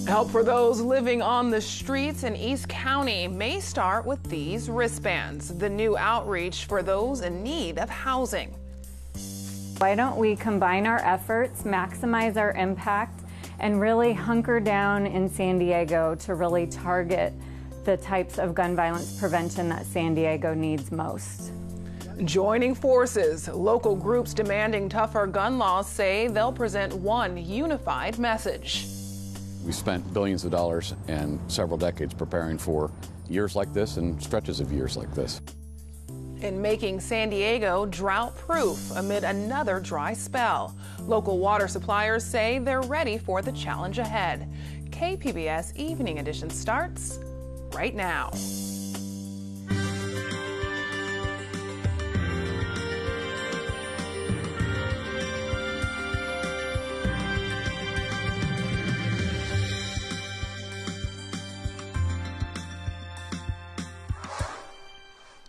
Help for those living on the streets in East County may start with these wristbands, the new outreach for those in need of housing. Why don't we combine our efforts, maximize our impact, and really hunker down in San Diego to really target the types of gun violence prevention that San Diego needs most. Joining forces, local groups demanding tougher gun laws say they'll present one unified message. We spent billions of dollars and several decades preparing for years like this and stretches of years like this. In making San Diego drought-proof amid another dry spell. Local water suppliers say they're ready for the challenge ahead. KPBS Evening Edition starts right now.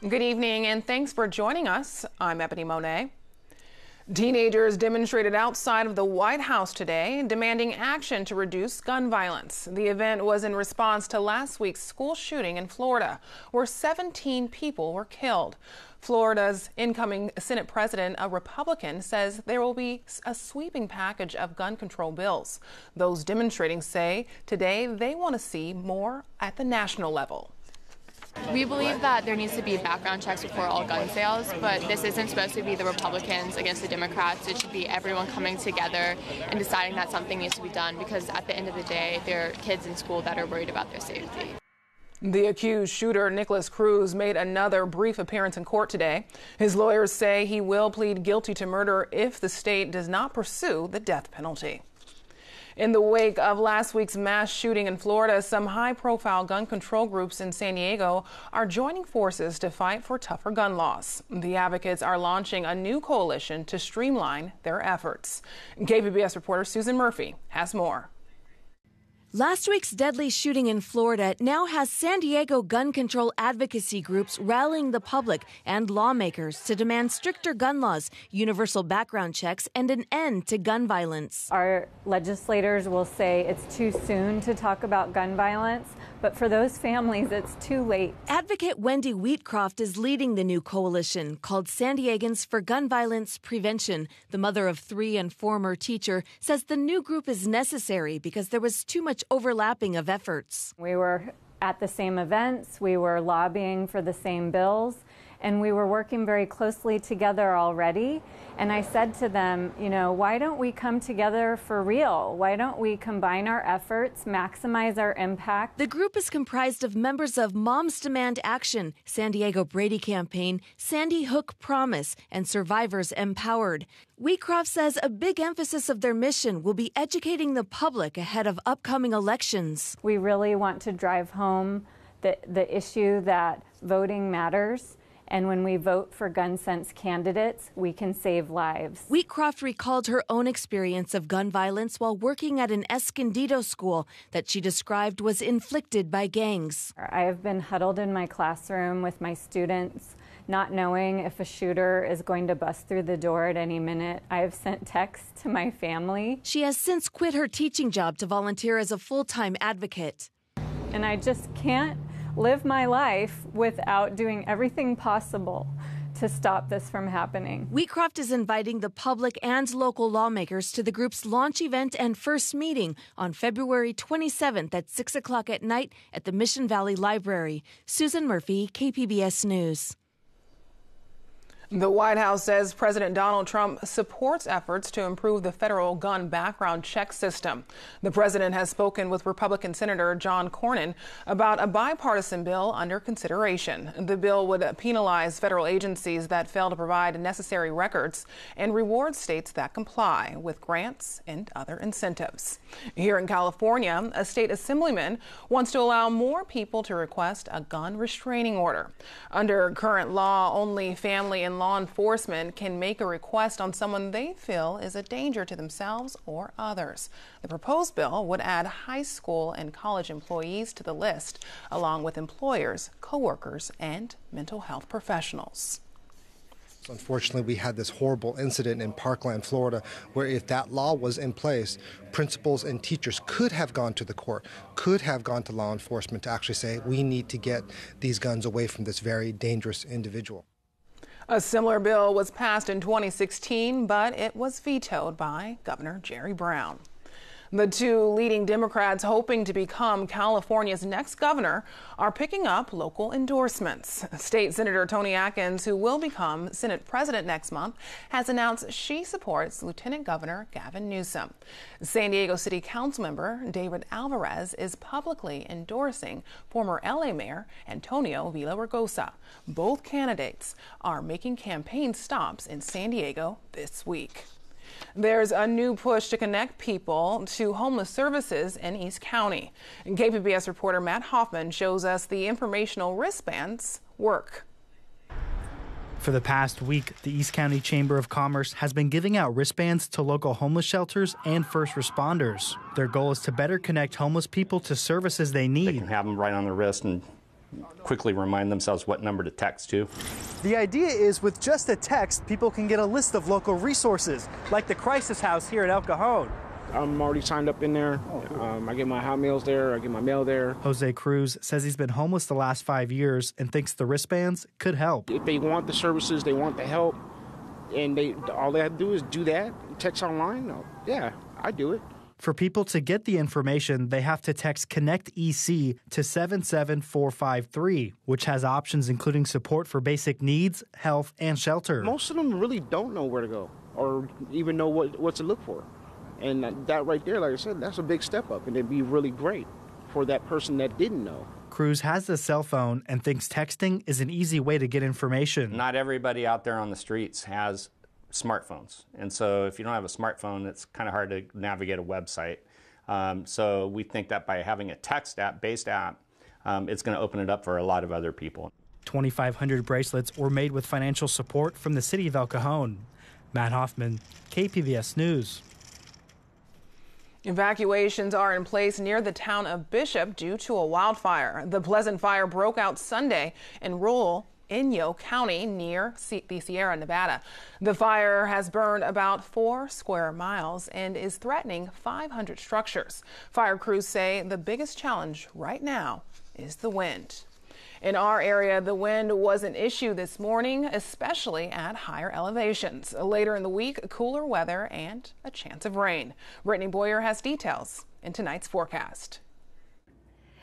Good evening and thanks for joining us. I'm Ebony Monet. Teenagers demonstrated outside of the White House today, demanding action to reduce gun violence. The event was in response to last week's school shooting in Florida, where 17 people were killed. Florida's incoming Senate president, a Republican, says there will be a sweeping package of gun control bills. Those demonstrating say today they want to see more at the national level. We believe that there needs to be background checks before all gun sales, but this isn't supposed to be the Republicans against the Democrats. It should be everyone coming together and deciding that something needs to be done, because at the end of the day, there are kids in school that are worried about their safety. The accused shooter, Nicholas Cruz, made another brief appearance in court today. His lawyers say he will plead guilty to murder if the state does not pursue the death penalty. In the wake of last week's mass shooting in Florida, some high-profile gun control groups in San Diego are joining forces to fight for tougher gun laws. The advocates are launching a new coalition to streamline their efforts. KPBS reporter Susan Murphy has more. Last week's deadly shooting in Florida now has San Diego gun control advocacy groups rallying the public and lawmakers to demand stricter gun laws, universal background checks, and an end to gun violence. Our legislators will say it's too soon to talk about gun violence, but for those families, it's too late. Advocate Wendy Wheatcroft is leading the new coalition called San Diegans for Gun Violence Prevention. The mother of 3 and former teacher says the new group is necessary because there was too much overlapping of efforts. We were at the same events, we were lobbying for the same bills, and we were working very closely together already. And I said to them, why don't we come together for real? Why don't we combine our efforts, maximize our impact? The group is comprised of members of Moms Demand Action, San Diego Brady Campaign, Sandy Hook Promise, and Survivors Empowered. Wheatcroft says a big emphasis of their mission will be educating the public ahead of upcoming elections. We really want to drive home the issue that voting matters. And when we vote for gun sense candidates, we can save lives. Wheatcroft recalled her own experience of gun violence while working at an Escondido school that she described was inflicted by gangs. I have been huddled in my classroom with my students, not knowing if a shooter is going to bust through the door at any minute. I have sent texts to my family. She has since quit her teaching job to volunteer as a full-time advocate. And I just can't live my life without doing everything possible to stop this from happening. Wheatcroft is inviting the public and local lawmakers to the group's launch event and first meeting on February 27th at 6 o'clock at night at the Mission Valley Library. Susan Murphy, KPBS News. The White House says President Donald Trump supports efforts to improve the federal gun background check system. The president has spoken with Republican Senator John Cornyn about a bipartisan bill under consideration. The bill would penalize federal agencies that fail to provide necessary records and reward states that comply with grants and other incentives. Here in California, a state assemblyman wants to allow more people to request a gun restraining order. Under current law, only family and law enforcement can make a request on someone they feel is a danger to themselves or others. The proposed bill would add high school and college employees to the list, along with employers, coworkers, and mental health professionals. Unfortunately, we had this horrible incident in Parkland, Florida, where if that law was in place, principals and teachers could have gone to the court, could have gone to law enforcement to actually say, we need to get these guns away from this very dangerous individual. A similar bill was passed in 2016, but it was vetoed by Governor Jerry Brown. The two leading Democrats hoping to become California's next governor are picking up local endorsements. State Senator Toni Atkins, who will become Senate President next month, has announced she supports Lieutenant Governor Gavin Newsom. San Diego City Council member David Alvarez is publicly endorsing former LA Mayor Antonio Villaraigosa. Both candidates are making campaign stops in San Diego this week. There's a new push to connect people to homeless services in East County. KPBS reporter Matt Hoffman shows us the informational wristbands work. For the past week, the East County Chamber of Commerce has been giving out wristbands to local homeless shelters and first responders. Their goal is to better connect homeless people to services they need. They can have them right on their wrist and quickly remind themselves what number to text to. The idea is with just a text, people can get a list of local resources, like the crisis house here at El Cajon. I'm already signed up in there. I get my hot meals there. I get my mail there. Jose Cruz says he's been homeless the last 5 years and thinks the wristbands could help. If they want the services, they want the help, and all they have to do is do that, text online, yeah, I do it. For people to get the information, they have to text Connect EC to 77453, which has options including support for basic needs, health, and shelter. Most of them really don't know where to go or even know what to look for. And that right there, like I said, that's a big step up, and it'd be really great for that person that didn't know. Cruz has a cell phone and thinks texting is an easy way to get information. Not everybody out there on the streets has smartphones, and so if you don't have a smartphone, it's kind of hard to navigate a website. So we think that by having a text based app, it's going to open it up for a lot of other people. 2,500 bracelets were made with financial support from the city of El Cajon. Matt Hoffman, KPBS News. Evacuations are in place near the town of Bishop due to a wildfire. The Pleasant Fire broke out Sunday in rural Inyo County near the Sierra Nevada. The fire has burned about 4 square miles and is threatening 500 structures. Fire crews say the biggest challenge right now is the wind. In our area, the wind was an issue this morning, especially at higher elevations. Later in the week, cooler weather and a chance of rain. Brittany Boyer has details in tonight's forecast.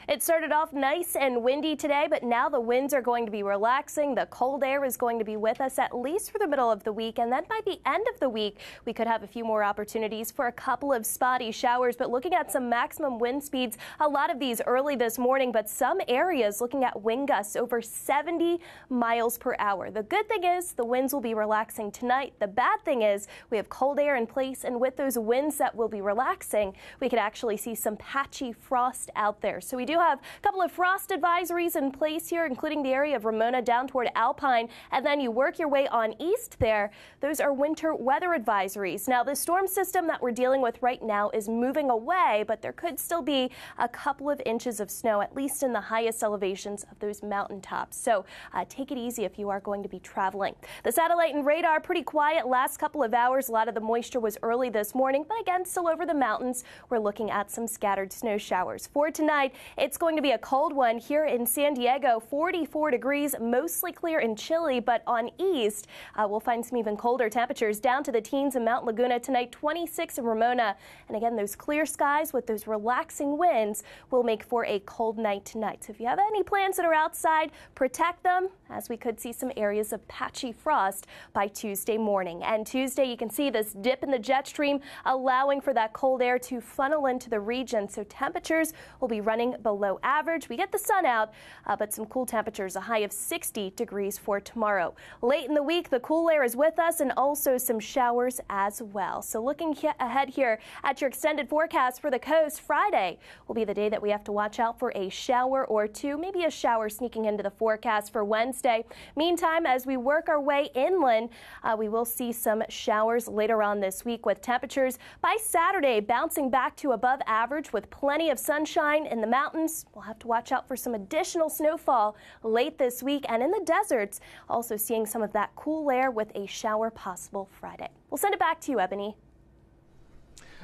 It started off nice and windy today, but now the winds are going to be relaxing. The cold air is going to be with us at least for the middle of the week, and then by the end of the week, we could have a few more opportunities for a couple of spotty showers. But looking at some maximum wind speeds, a lot of these early this morning, but some areas looking at wind gusts over 70 miles per hour. The good thing is the winds will be relaxing tonight. The bad thing is we have cold air in place, and with those winds that will be relaxing, we could actually see some patchy frost out there. So we do have a couple of frost advisories in place here, including the area of Ramona down toward Alpine, and then you work your way on east there. Those are winter weather advisories. Now, the storm system that we're dealing with right now is moving away, but there could still be a couple of inches of snow, at least in the highest elevations of those mountaintops. So take it easy if you are going to be traveling. The satellite and radar pretty quiet last couple of hours. A lot of the moisture was early this morning, but again, still over the mountains. We're looking at some scattered snow showers. For tonight, it's going to be a cold one here in San Diego, 44 degrees, mostly clear and chilly, but on east, we'll find some even colder temperatures down to the teens in Mount Laguna tonight, 26 in Ramona. And again, those clear skies with those relaxing winds will make for a cold night tonight. So if you have any plans that are outside, protect them, as we could see some areas of patchy frost by Tuesday morning. And Tuesday, you can see this dip in the jet stream, allowing for that cold air to funnel into the region. So temperatures will be running below average. We get the sun out, but some cool temperatures, a high of 60 degrees for tomorrow. Late in the week, the cool air is with us and also some showers as well. So looking ahead here at your extended forecast for the coast, Friday will be the day that we have to watch out for a shower or two, maybe a shower sneaking into the forecast for Wednesday. Meantime, as we work our way inland, we will see some showers later on this week with temperatures by Saturday bouncing back to above average with plenty of sunshine in the mountains mountains, we'll have to watch out for some additional snowfall late this week, and in the deserts, also seeing some of that cool air with a shower possible Friday. We'll send it back to you, Ebony.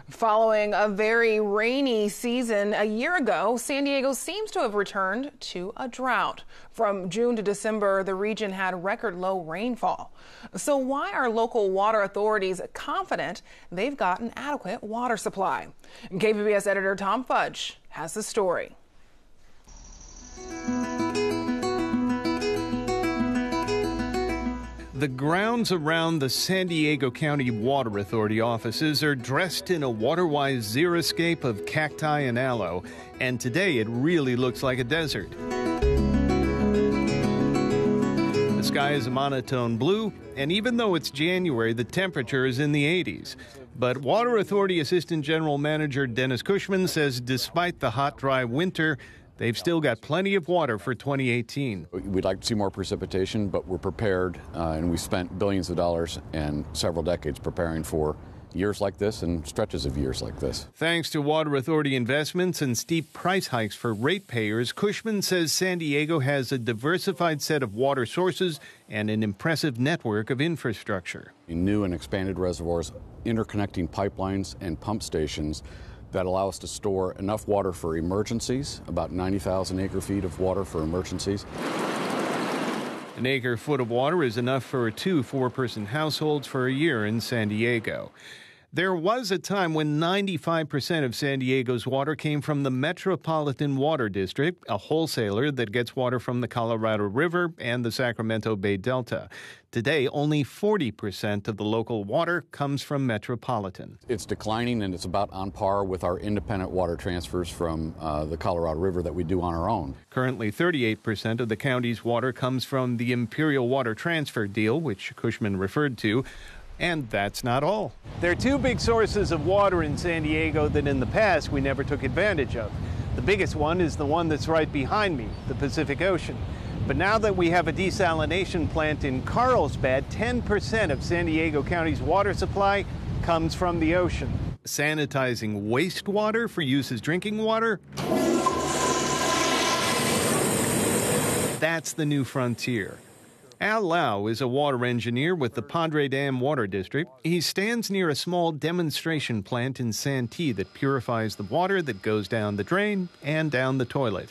Following a very rainy season a year ago, San Diego seems to have returned to a drought. From June to December, the region had record low rainfall. So why are local water authorities confident they've got an adequate water supply? KPBS editor Tom Fudge has the story. The grounds around the San Diego County Water Authority offices are dressed in a water-wise xeriscape of cacti and aloe, and today it really looks like a desert. The sky is a monotone blue, and even though it's January, the temperature is in the 80s. But Water Authority Assistant General Manager Dennis Cushman says despite the hot, dry winter, they've still got plenty of water for 2018. We'd like to see more precipitation, but we're prepared, and we spent billions of dollars and several decades preparing for years like this and stretches of years like this. Thanks to Water Authority investments and steep price hikes for ratepayers, Cushman says San Diego has a diversified set of water sources and an impressive network of infrastructure. New and expanded reservoirs, interconnecting pipelines and pump stations that allow us to store enough water for emergencies, about 90,000 acre-feet of water for emergencies. An acre-foot of water is enough for 2 four-person households for a year in San Diego. There was a time when 95% of San Diego's water came from the Metropolitan Water District, a wholesaler that gets water from the Colorado River and the Sacramento Bay Delta. Today, only 40% of the local water comes from Metropolitan. It's declining, and it's about on par with our independent water transfers from the Colorado River that we do on our own. Currently, 38% of the county's water comes from the Imperial Water Transfer Deal, which Cushman referred to. And that's not all. There are 2 big sources of water in San Diego that in the past we never took advantage of. The biggest one is the one that's right behind me, the Pacific Ocean. But now that we have a desalination plant in Carlsbad, 10% of San Diego County's water supply comes from the ocean. Sanitizing wastewater for use as drinking water? That's the new frontier. Al Lau is a water engineer with the Padre Dam Water District. He stands near a small demonstration plant in Santee that purifies the water that goes down the drain and down the toilet.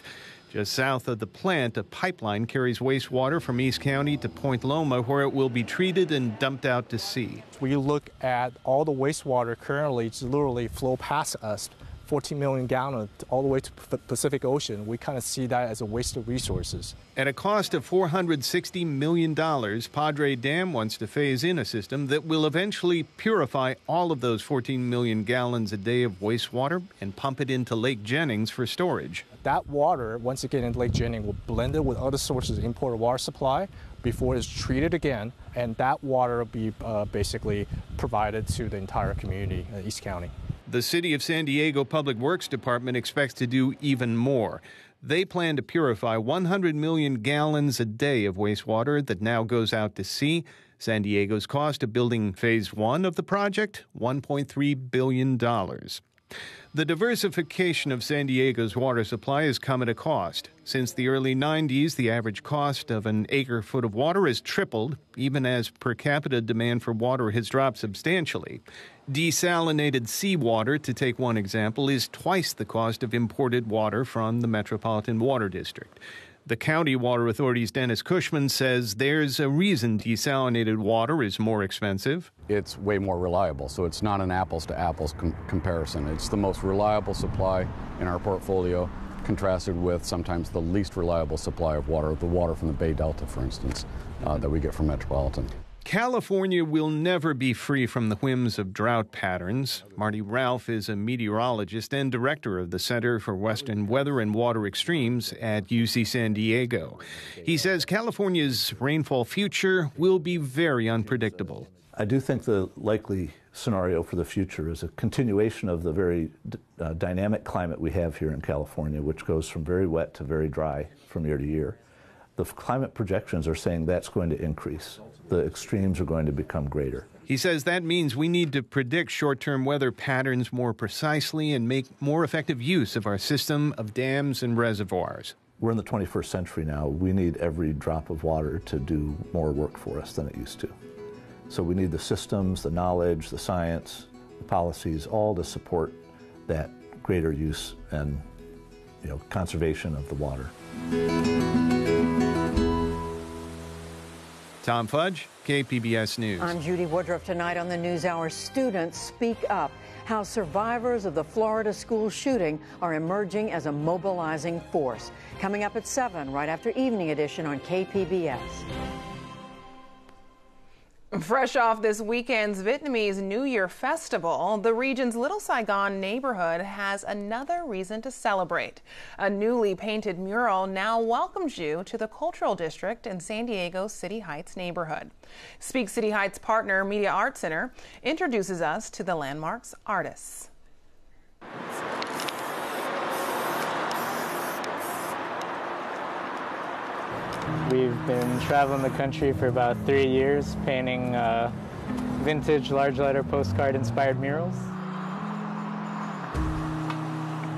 Just south of the plant, a pipeline carries wastewater from East County to Point Loma, where it will be treated and dumped out to sea. We look at all the wastewater currently just literally flow past us, 14 million gallons all the way to the Pacific Ocean. We kind of see that as a waste of resources. At a cost of $460 million, Padre Dam wants to phase in a system that will eventually purify all of those 14 million gallons a day of wastewater and pump it into Lake Jennings for storage. That water, once again in Lake Jennings, will blend it with other sources of imported water supply before it's treated again, and that water will be basically provided to the entire community in East County. The City of San Diego Public Works Department expects to do even more. They plan to purify 100 million gallons a day of wastewater that now goes out to sea. San Diego's cost of building Phase 1 of the project, $1.3 billion. The diversification of San Diego's water supply has come at a cost. Since the early 90s, the average cost of an acre-foot of water has tripled, even as per capita demand for water has dropped substantially. Desalinated seawater, to take one example, is twice the cost of imported water from the Metropolitan Water District. The County Water Authority's Dennis Cushman says there's a reason desalinated water is more expensive. It's way more reliable, so it's not an apples-to-apples comparison. It's the most reliable supply in our portfolio, contrasted with sometimes the least reliable supply of water, the water from the Bay Delta, for instance, that we get from Metropolitan. California will never be free from the whims of drought patterns. Marty Ralph is a meteorologist and director of the Center for Western Weather and Water Extremes at UC San Diego. He says California's rainfall future will be very unpredictable. I do think the likely scenario for the future is a continuation of the very dynamic climate we have here in California, which goes from very wet to very dry from year to year. The climate projections are saying that's going to increase. The extremes are going to become greater. He says that means we need to predict short-term weather patterns more precisely and make more effective use of our system of dams and reservoirs. We're in the 21st century now. We need every drop of water to do more work for us than it used to. So we need the systems, the knowledge, the science, the policies, all to support that greater use and conservation of the water. Tom Fudge, KPBS News. I'm Judy Woodruff. Tonight on the NewsHour, students speak up. How survivors of the Florida school shooting are emerging as a mobilizing force. Coming up at 7, right after Evening Edition on KPBS. Fresh off this weekend's Vietnamese New Year festival, the region's Little Saigon neighborhood has another reason to celebrate. A newly painted mural now welcomes you to the Cultural District in San Diego's City Heights neighborhood. Speak City Heights partner Media Arts Center introduces us to the landmark's artists. We've been traveling the country for about 3 years, painting vintage large letter postcard inspired murals.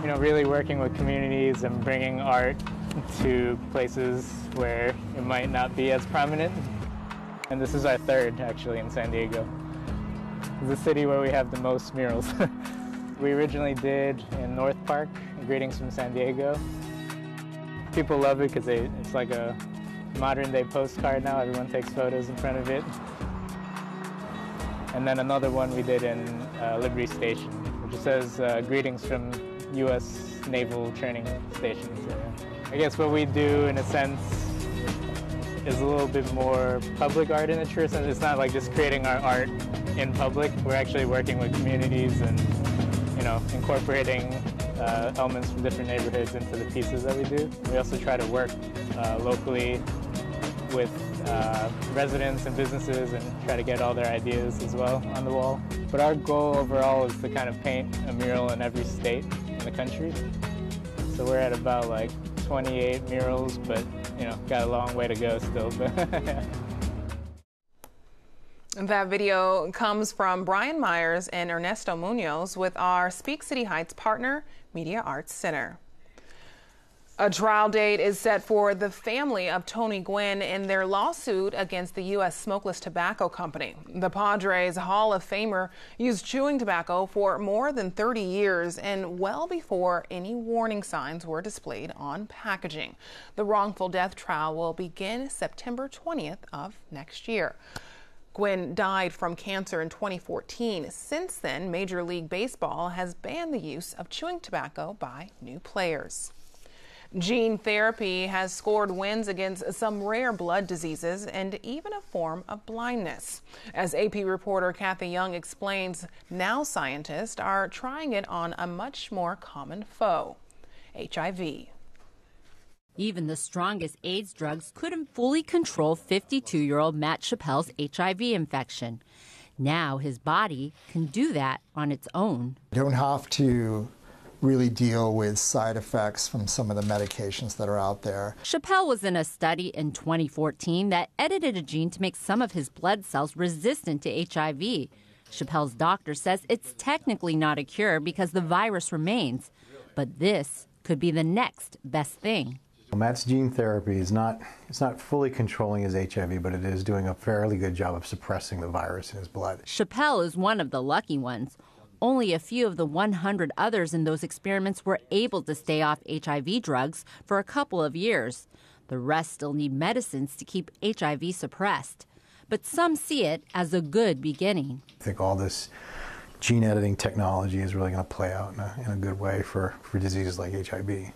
Really working with communities and bringing art to places where it might not be as prominent. And this is our third, actually, in San Diego. It's the city where we have the most murals. We originally did in North Park, Greetings from San Diego. People love it because it's like a modern-day postcard now. Everyone takes photos in front of it. And then another one we did in Liberty Station, which says greetings from U.S. Naval Training Stations. I guess what we do, in a sense, is a little bit more public art in a true sense. It's not like just creating our art in public. We're actually working with communities and, incorporating elements from different neighborhoods into the pieces that we do. We also try to work locally with residents and businesses and try to get all their ideas as well on the wall. But our goal overall is to kind of paint a mural in every state in the country. So we're at about like 28 murals, but got a long way to go still. That video comes from Brian Myers and Ernesto Munoz with our Speak City Heights partner, Media Arts Center. A trial date is set for the family of Tony Gwynn in their lawsuit against the U.S. Smokeless Tobacco Company. The Padres Hall of Famer used chewing tobacco for more than 30 years and well before any warning signs were displayed on packaging. The wrongful death trial will begin September 20th of next year. Gwynn died from cancer in 2014. Since then, Major League Baseball has banned the use of chewing tobacco by new players. Gene therapy has scored wins against some rare blood diseases and even a form of blindness. As AP reporter Kathy Young explains, now scientists are trying it on a much more common foe, HIV. Even the strongest AIDS drugs couldn't fully control 52-year-old Matt Chappell's HIV infection. Now his body can do that on its own. You don't have to really deal with side effects from some of the medications that are out there. Chappell was in a study in 2014 that edited a gene to make some of his blood cells resistant to HIV. Chappell's doctor says it's technically not a cure because the virus remains, but this could be the next best thing. Matt's gene therapy is not fully controlling his HIV, but it is doing a fairly good job of suppressing the virus in his blood. Chappell is one of the lucky ones. Only a few of the 100 others in those experiments were able to stay off HIV drugs for a couple of years. The rest still need medicines to keep HIV suppressed. But some see it as a good beginning. I think all this gene editing technology is really going to play out in a good way for diseases like HIV.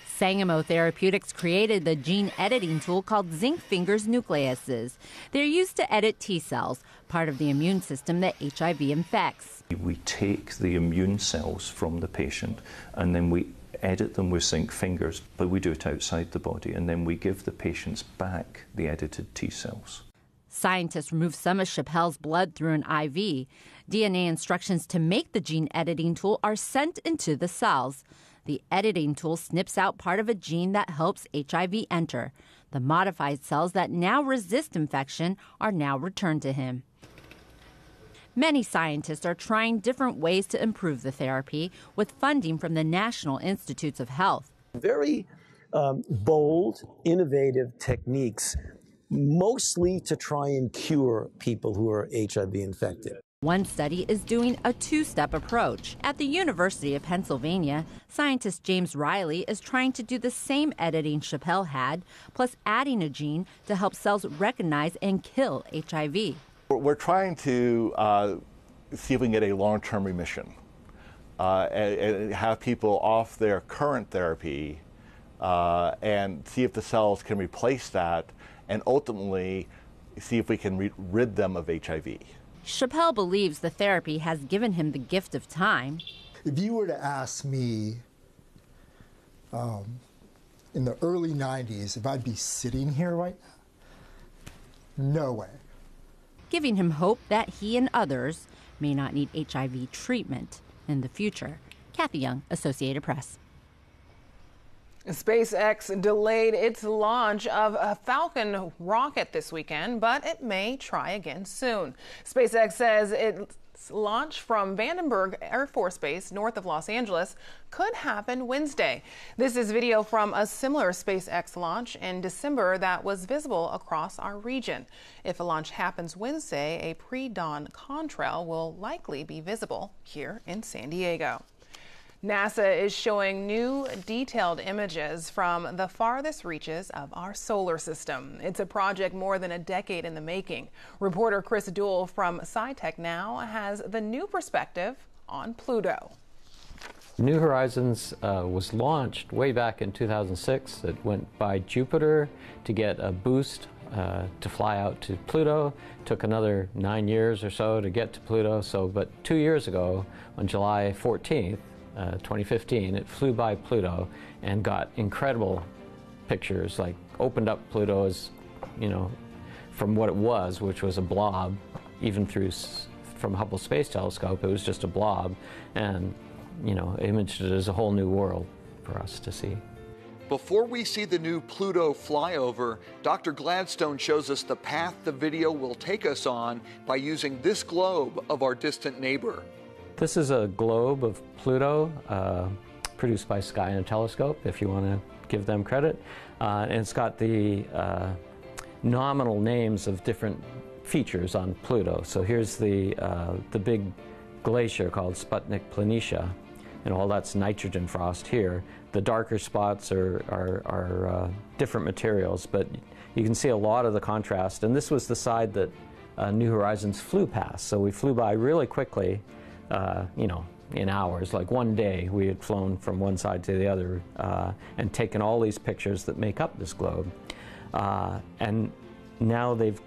Sangamo Therapeutics created the gene editing tool called zinc fingers nucleases. They're used to edit T cells, part of the immune system that HIV infects. We take the immune cells from the patient and then we edit them with zinc fingers, but we do it outside the body, and then we give the patients back the edited T cells. Scientists removed some of Chappell's blood through an IV. DNA instructions to make the gene editing tool are sent into the cells. The editing tool snips out part of a gene that helps HIV enter. The modified cells that now resist infection are now returned to him. Many scientists are trying different ways to improve the therapy with funding from the National Institutes of Health. Very bold, innovative techniques, mostly to try and cure people who are HIV infected. One study is doing a two-step approach. At the University of Pennsylvania, scientist James Riley is trying to do the same editing Chappelle had, plus adding a gene to help cells recognize and kill HIV. We're trying to see if we can get a long-term remission and have people off their current therapy and see if the cells can replace that and ultimately see if we can rid them of HIV. Chappelle believes the therapy has given him the gift of time. If you were to ask me in the early 90s if I'd be sitting here right now, no way. Giving him hope that he and others may not need HIV treatment in the future. Kathy Young, Associated Press. SpaceX delayed its launch of a Falcon rocket this weekend, but it may try again soon. SpaceX says its launch from Vandenberg Air Force Base north of Los Angeles could happen Wednesday. This is video from a similar SpaceX launch in December that was visible across our region. If a launch happens Wednesday, a pre-dawn contrail will likely be visible here in San Diego. NASA is showing new detailed images from the farthest reaches of our solar system. It's a project more than a decade in the making. Reporter Chris Duell from SciTech Now has the new perspective on Pluto. New Horizons was launched way back in 2006. It went by Jupiter to get a boost to fly out to Pluto. Took another 9 years or so to get to Pluto. But 2 years ago, on July 14th, 2015, it flew by Pluto and got incredible pictures, like opened up Pluto as, from what it was, which was a blob, even from Hubble Space Telescope, it was just a blob, and, imaged it as a whole new world for us to see. Before we see the new Pluto flyover, Dr. Gladstone shows us the path the video will take us on by using this globe of our distant neighbor. This is a globe of Pluto produced by Sky and Telescope, if you want to give them credit. And it's got the nominal names of different features on Pluto. So here's the big glacier called Sputnik Planitia, and all that's nitrogen frost here. The darker spots are different materials, but you can see a lot of the contrast. And this was the side that New Horizons flew past. So we flew by really quickly. In hours, like one day we had flown from one side to the other and taken all these pictures that make up this globe. And now they've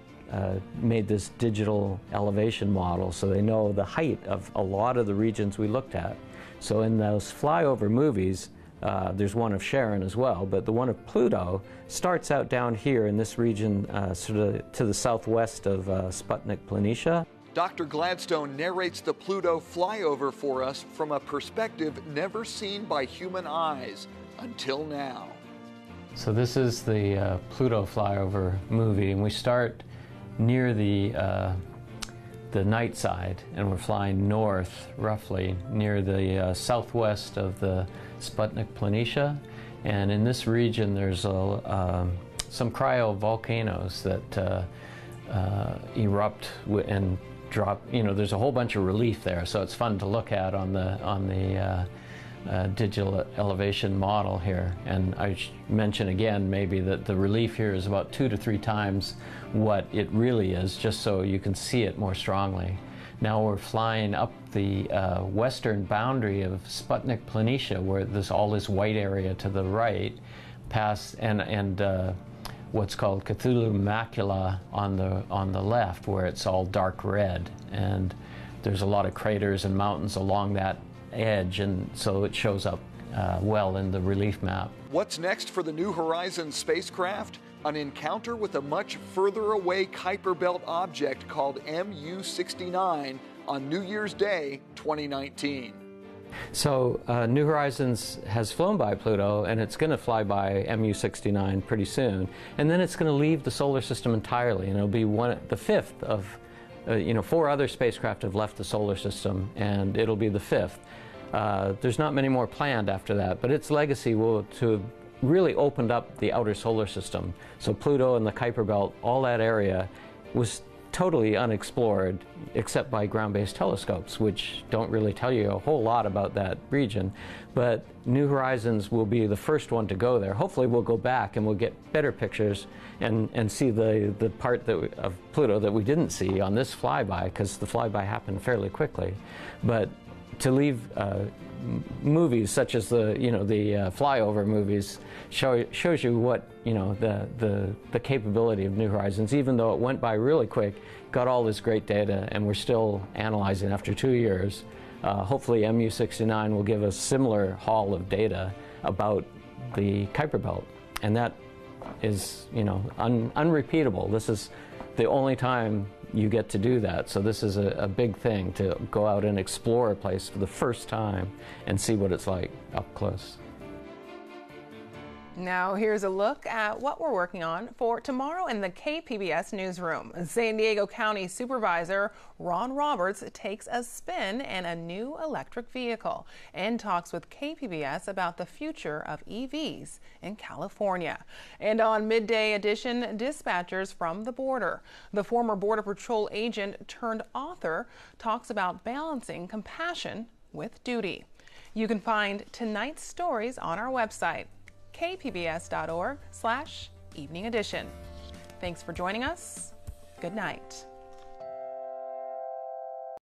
made this digital elevation model, so they know the height of a lot of the regions we looked at. So in those flyover movies, there's one of Sharon as well, but the one of Pluto starts out down here in this region sort of to the southwest of Sputnik Planitia. Dr. Gladstone narrates the Pluto flyover for us from a perspective never seen by human eyes until now. So this is the Pluto flyover movie, and we start near the night side, and we're flying north, roughly, near the southwest of the Sputnik Planitia. And in this region, there's some cryovolcanoes that erupt and drop. There's a whole bunch of relief there, so it's fun to look at on the digital elevation model here. And I mention again maybe that the relief here is about 2 to 3 times what it really is, just so you can see it more strongly. Now we're flying up the western boundary of Sputnik Planitia, where there's all this white area to the right, past and what's called Cthulhu Macula on the left, where it's all dark red, and there's a lot of craters and mountains along that edge, and so it shows up well in the relief map. What's next for the New Horizons spacecraft? An encounter with a much further away Kuiper Belt object called MU-69 on New Year's Day 2019. So New Horizons has flown by Pluto, and it's going to fly by MU-69 pretty soon, and then it's going to leave the solar system entirely, and it'll be the fifth of, 4 other spacecraft have left the solar system, and it'll be the fifth. There's not many more planned after that, but its legacy will to really opened up the outer solar system. So Pluto and the Kuiper Belt, all that area was totally unexplored except by ground-based telescopes, which don't really tell you a whole lot about that region. But New Horizons will be the first one to go there. Hopefully we'll go back and we'll get better pictures and see the part of Pluto that we didn't see on this flyby, because the flyby happened fairly quickly. But to leave movies such as the flyover movies shows you what the capability of New Horizons, even though it went by really quick, got all this great data, and we're still analyzing after 2 years. Hopefully MU-69 will give us similar haul of data about the Kuiper Belt, and that is unrepeatable. This is the only time you get to do that, so this is a big thing, to go out and explore a place for the first time and see what it's like up close. Now here's a look at what we're working on for tomorrow in the KPBS newsroom. San Diego County Supervisor Ron Roberts takes a spin in a new electric vehicle and talks with KPBS about the future of EVs in California. And on Midday Edition, dispatchers from the border. The former Border Patrol agent turned author talks about balancing compassion with duty. You can find tonight's stories on our website, kpbs.org/evening edition. Thanks for joining us. Good night.